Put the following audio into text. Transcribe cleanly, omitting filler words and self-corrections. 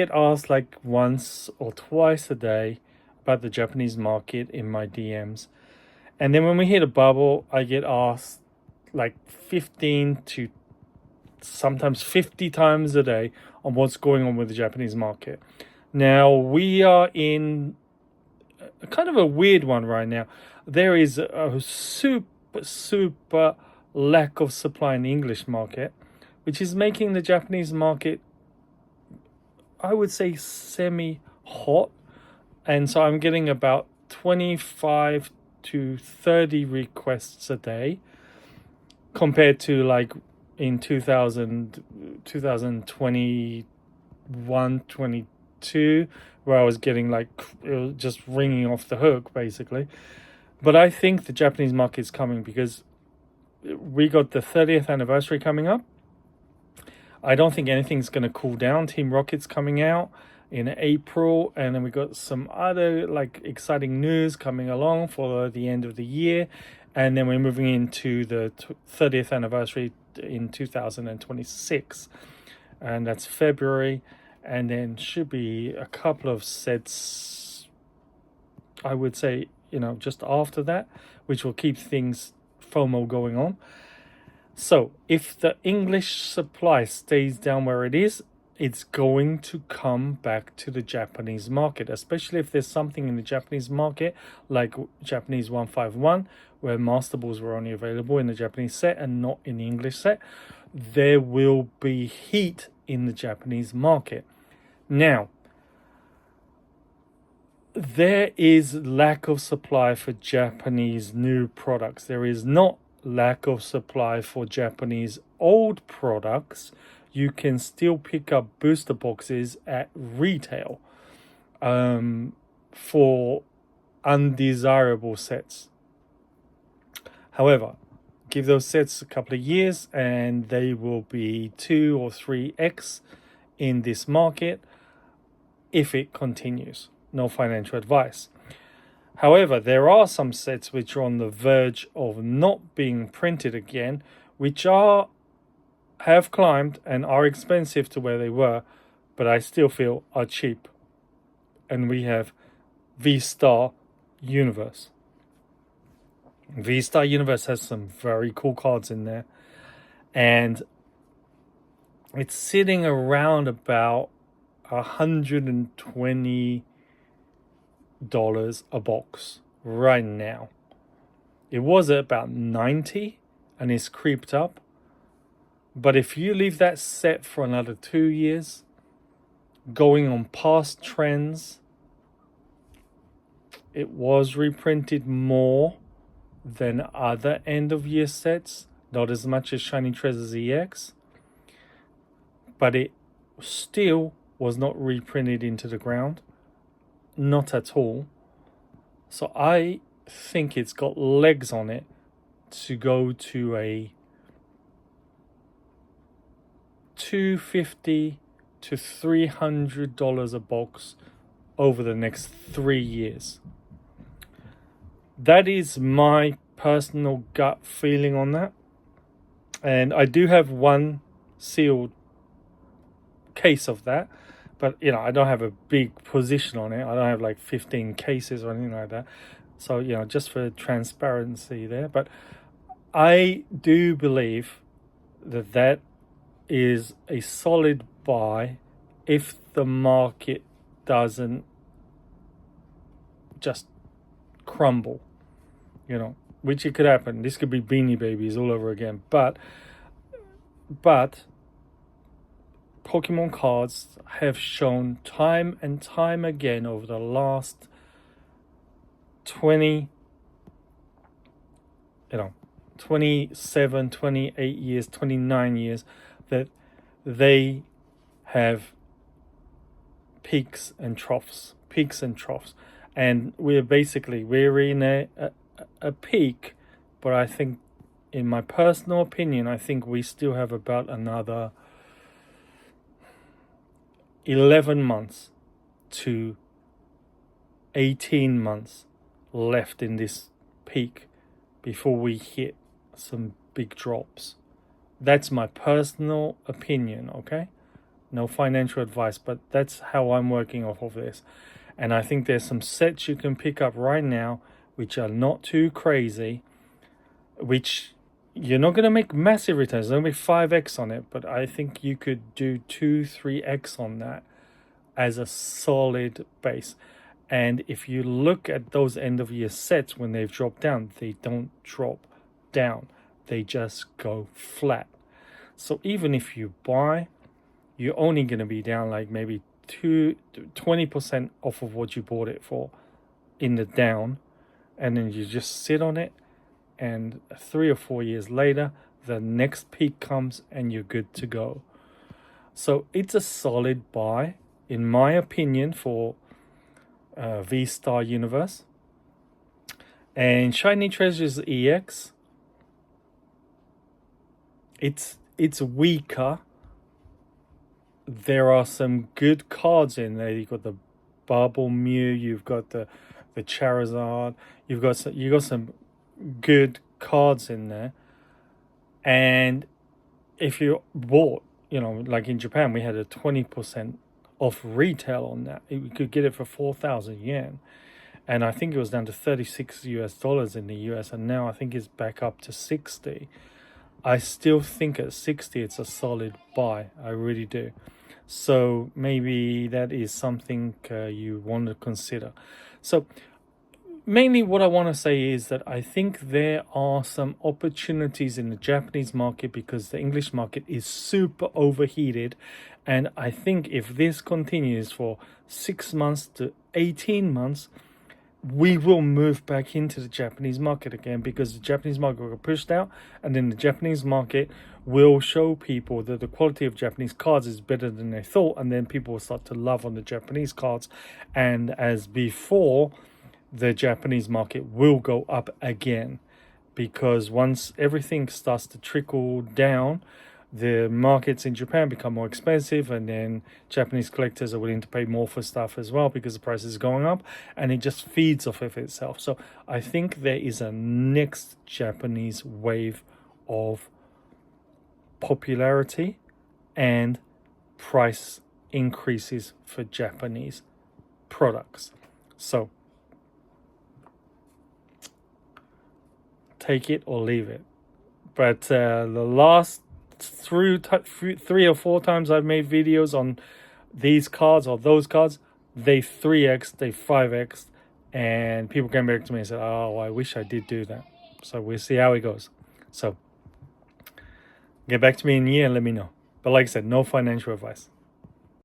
get asked like once or twice a day about the Japanese market in my DMs. And then when we hit a bubble, I get asked like 15 to sometimes 50 times a day on what's going on with the Japanese market. Now, we are in a kind of a weird one right now. There is a super lack of supply in the English market, which is making the Japanese market, I would say, semi hot. And so I'm getting about 25 to 30 requests a day compared to like in 2021, 22, where I was getting like, it was just ringing off the hook basically. But I think the Japanese market is coming because we got the 30th anniversary coming up. I don't think anything's going to cool down. Team Rocket's coming out in April, and then we got some other like exciting news coming along for the end of the year, and then we're moving into the 30th anniversary in 2026, and that's February, and then should be a couple of sets, I would say, just after that, which will keep things FOMO going on. So if the English supply stays down where it is, it's going to come back to the Japanese market, especially if there's something in the Japanese market like Japanese 151, where Master Balls were only available in the Japanese set and not in the English set. There will be heat in the Japanese market. Now, there is lack of supply for Japanese new products. There is not lack of supply for Japanese old products. You can still pick up booster boxes at retail for undesirable sets. However, give those sets a couple of years and they will be 2 or 3x in this market if it continues. No financial advice. However, there are some sets which are on the verge of not being printed again, which have climbed and are expensive to where they were, but I still feel are cheap. And we have V-Star Universe. V-Star Universe has some very cool cards in there, and it's sitting around about $120 a box right now. It was at about 90 and it's creeped up. But if you leave that set for another 2 years, going on past trends, it was reprinted more than other end of year sets, not as much as Shiny Treasures EX, but it still was not reprinted into the ground. Not at all. So I think it's got legs on it to go to a $250 to $300 a box over the next 3 years. That is my personal gut feeling on that. And I do have one sealed case of that, but I don't have a big position on it. I don't have like 15 cases or anything like that. So just for transparency there. But I do believe that is a solid buy if the market doesn't just crumble, which it could happen. This could be Beanie Babies all over again. But Pokemon cards have shown time and time again over the last 27, 28 years, 29 years, that they have peaks and troughs. And we're in a peak, but I think, in my personal opinion, I think we still have about another 11 months to 18 months left in this peak before we hit some big drops. That's my personal opinion, okay? No financial advice, but that's how I'm working off of this. And I think there's some sets you can pick up right now which are not too crazy, which you're not going to make massive returns. There'll be 5x on it, but I think you could do 2-3x on that as a solid base. And if you look at those end of year sets when they've dropped down, they don't drop down, they just go flat. So even if you buy, you're only going to be down like maybe 20% off of what you bought it for in the down, and then you just sit on it, and 3 or 4 years later the next peak comes and you're good to go. So it's a solid buy in my opinion for V-Star Universe. And Shiny Treasures EX, it's weaker. There are some good cards in there. You've got the Bubble Mew, you've got the Charizard, you got some good cards in there. And if you bought, like in Japan, we had a 20% off retail on that. We could get it for 4,000 yen. And I think it was down to $36 in the US, and now I think it's back up to 60. I still think at 60 it's a solid buy. I really do. So maybe that is something you want to consider. So mainly what I want to say is that I think there are some opportunities in the Japanese market because the English market is super overheated. And I think if this continues for 6 months to 18 months, we will move back into the Japanese market again, because the Japanese market will get pushed out, and then the Japanese market will show people that the quality of Japanese cards is better than they thought, and then people will start to love on the Japanese cards. And as before, the Japanese market will go up again, because once everything starts to trickle down, the markets in Japan become more expensive, and then Japanese collectors are willing to pay more for stuff as well because the price is going up, and it just feeds off of itself. So I think there is a next Japanese wave of popularity and price increases for Japanese products. So take it or leave it. But the last through 3 or 4 times I've made videos on these cards or those cards, they 3x, they 5x, and people came back to me and said, oh, I wish I did do that. So we'll see how it goes. So get back to me in a year and let me know. But like I said, no financial advice.